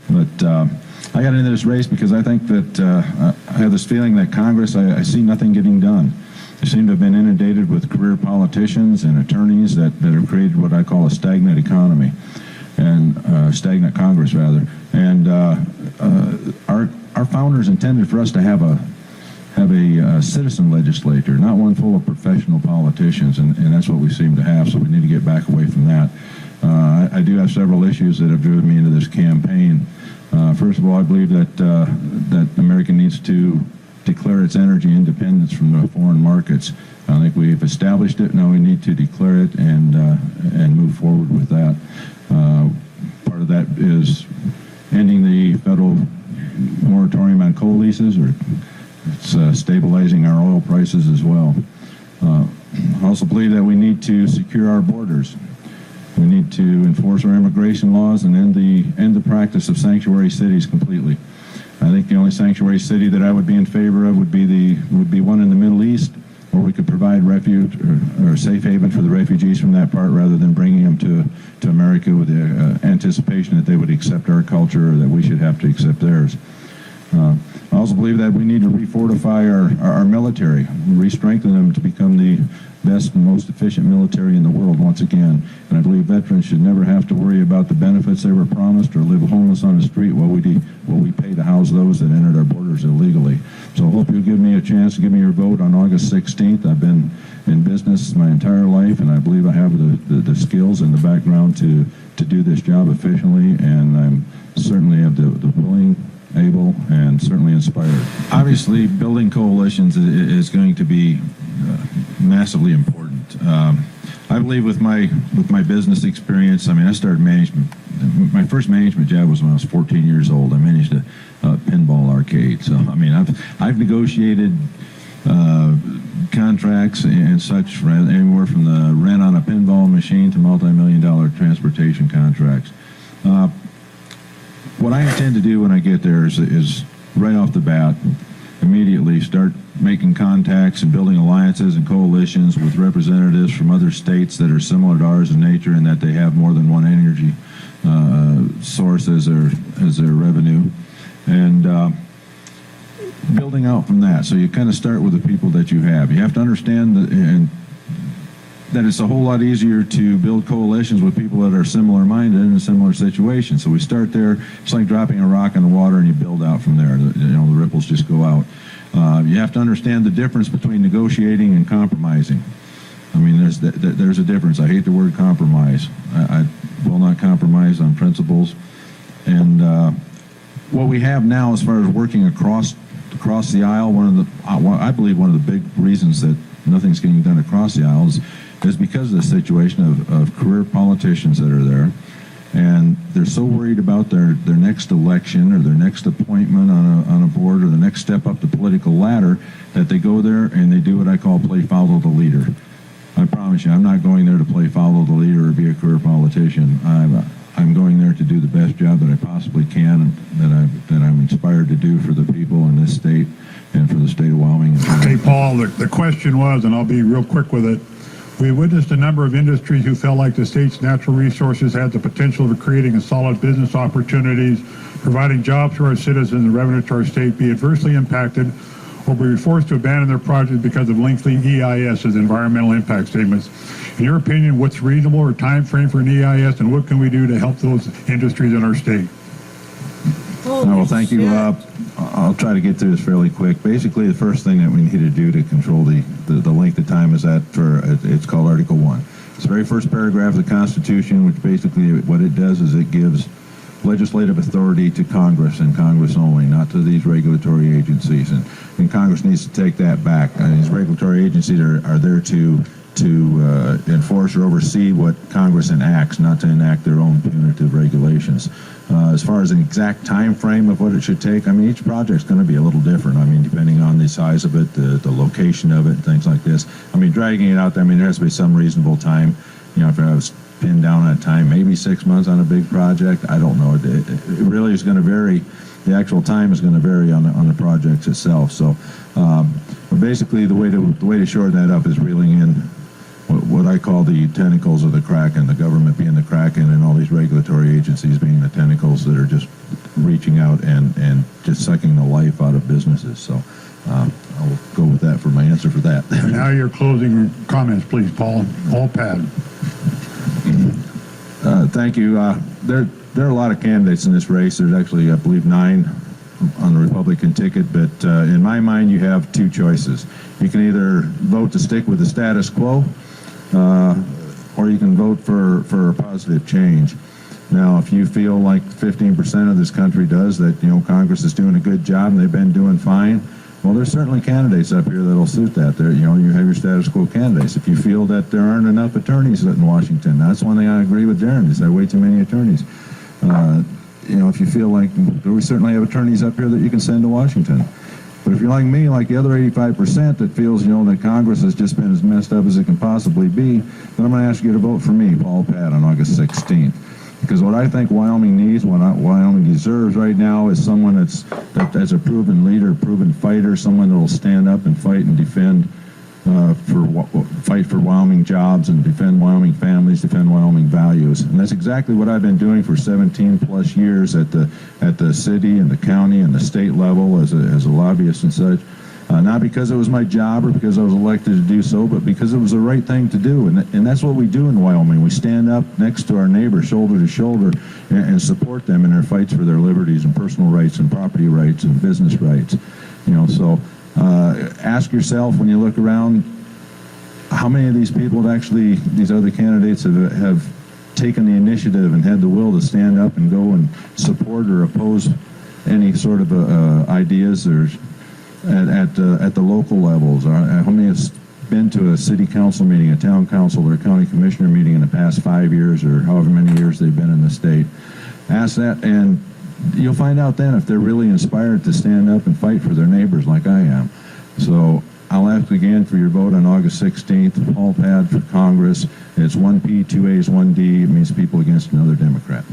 But I got into this race because I think that I have this feeling that Congress, I see nothing getting done. They seem to have been inundated with career politicians and attorneys that have created what I call a stagnant economy, and stagnant Congress, rather. And our founders intended for us to have a citizen legislature, not one full of professional politicians, and that's what we seem to have, so we need to get back away from that. I do have several issues that have driven me into this campaign. First of all, I believe that America needs to declare its energy independence from the foreign markets. I think we've established it. Now we need to declare it and move forward with that. Part of that is ending the federal moratorium on coal leases, or it's stabilizing our oil prices as well. I also believe that we need to secure our borders. We need to enforce our immigration laws and end the practice of sanctuary cities completely. I think the only sanctuary city that I would be in favor of would be one in the Middle East, where we could provide refuge or safe haven for the refugees from that part, rather than bringing them to America with the anticipation that they would accept our culture or that we should have to accept theirs. I also believe that we need to refortify our military, re-strengthen them to become the best and most efficient military in the world once again. And I believe veterans should never have to worry about the benefits they were promised or live homeless on the street while we pay to house those that entered our borders illegally. So I hope you'll give me a chance to give me your vote on August 16th. I've been in business my entire life, and I believe I have the skills and the background to do this job efficiently, and I'm certainly have the willing, able, and certainly inspired. Obviously, building coalitions is going to be massively important. I believe with my business experience, I mean, I started management. My first management job was when I was 14 years old. I managed a pinball arcade. So I mean, I've negotiated contracts and such, anywhere from the rent on a pinball machine to multi-million-dollar transportation contracts. What I intend to do when I get there is right off the bat, immediately start making contacts and building alliances and coalitions with representatives from other states that are similar to ours in nature, and that they have more than one energy source as their revenue, and building out from that. So you kind of start with the people that you have. You have to understand that it's a whole lot easier to build coalitions with people that are similar-minded in a similar situation. So we start there. It's like dropping a rock in the water, and you build out from there. The ripples just go out. You have to understand the difference between negotiating and compromising. I mean, there's a difference. I hate the word compromise. I will not compromise on principles. And what we have now, as far as working across the aisle, I believe one of the big reasons that nothing's getting done across the aisle is because of the situation of career politicians that are there, and they're so worried about their next election or their next appointment on a board or the next step up the political ladder that they go there and they do what I call play follow the leader. I promise you, I'm not going there to play follow the leader or be a career politician. I'm going there to do the best job that I possibly can, and that I'm inspired to do for the people in this state and for the state of Wyoming. Okay, Paul, the question was, and I'll be real quick with it, we witnessed a number of industries who felt like the state's natural resources had the potential of creating a solid business opportunities, providing jobs to our citizens and revenue to our state, be adversely impacted or be forced to abandon their projects because of lengthy EISs, environmental impact statements. In your opinion, what's reasonable or time frame for an EIS, and what can we do to help those industries in our state? Well, thank you. I'll try to get through this fairly quick. Basically, the first thing that we need to do to control the length of time is it's called Article 1. It's the very first paragraph of the Constitution, which basically what it does is it gives legislative authority to Congress and Congress only, not to these regulatory agencies. And Congress needs to take that back. These regulatory agencies are there to enforce or oversee what Congress enacts, not to enact their own punitive regulations. As far as an exact time frame of what it should take, I mean, each project's going to be a little different. I mean, depending on the size of it, the location of it, and things like this. I mean, dragging it out there, I mean, there has to be some reasonable time. You know, if I was pinned down on a time, maybe 6 months on a big project, I don't know. It really is going to vary. The actual time is going to vary on the projects itself. So, but basically, the way to shorten that up is reeling in what I call the tentacles of the Kraken, the government being the Kraken and all these regulatory agencies being the tentacles that are just reaching out and just sucking the life out of businesses. So I'll go with that for my answer for that. Now your closing comments, please, Paul. All Paad. Thank you. There are a lot of candidates in this race. There's actually, I believe, 9 on the Republican ticket, but in my mind, you have 2 choices. You can either vote to stick with the status quo, or you can vote for a positive change. Now, if you feel like 15% of this country does, that Congress is doing a good job and they've been doing fine, well, there's certainly candidates up here that'll suit that. There, you have your status quo candidates. If you feel that there aren't enough attorneys in Washington, that's one thing I agree with Darren. Is there are way too many attorneys? If you feel like we certainly have attorneys up here that you can send to Washington. But if you're like me, like the other 85% that feels, that Congress has just been as messed up as it can possibly be, then I'm going to ask you to vote for me, Paul Paad, on August 16th. Because what I think Wyoming needs, what Wyoming deserves right now, is someone that's a proven leader, proven fighter, someone that will stand up and fight and defend, fight for Wyoming jobs and defend Wyoming families, defend Wyoming values. And that's exactly what I've been doing for 17 plus years at the city and the county and the state level as a lobbyist and such. Not because it was my job or because I was elected to do so, but because it was the right thing to do. And that's what we do in Wyoming. We stand up next to our neighbors, shoulder to shoulder, and support them in their fights for their liberties and personal rights and property rights and business rights. So ask yourself when you look around, how many of these people these other candidates have taken the initiative and had the will to stand up and go and support or oppose any sort of ideas or at the local levels? How many have been to a city council meeting, a town council, or a county commissioner meeting in the past 5 years or however many years they've been in the state? Ask that, and you'll find out then if they're really inspired to stand up and fight for their neighbors like I am. So I'll ask again for your vote on August 16th. Paul Paad for Congress. It's 1P, 2A's, 1D. It means people against another Democrat.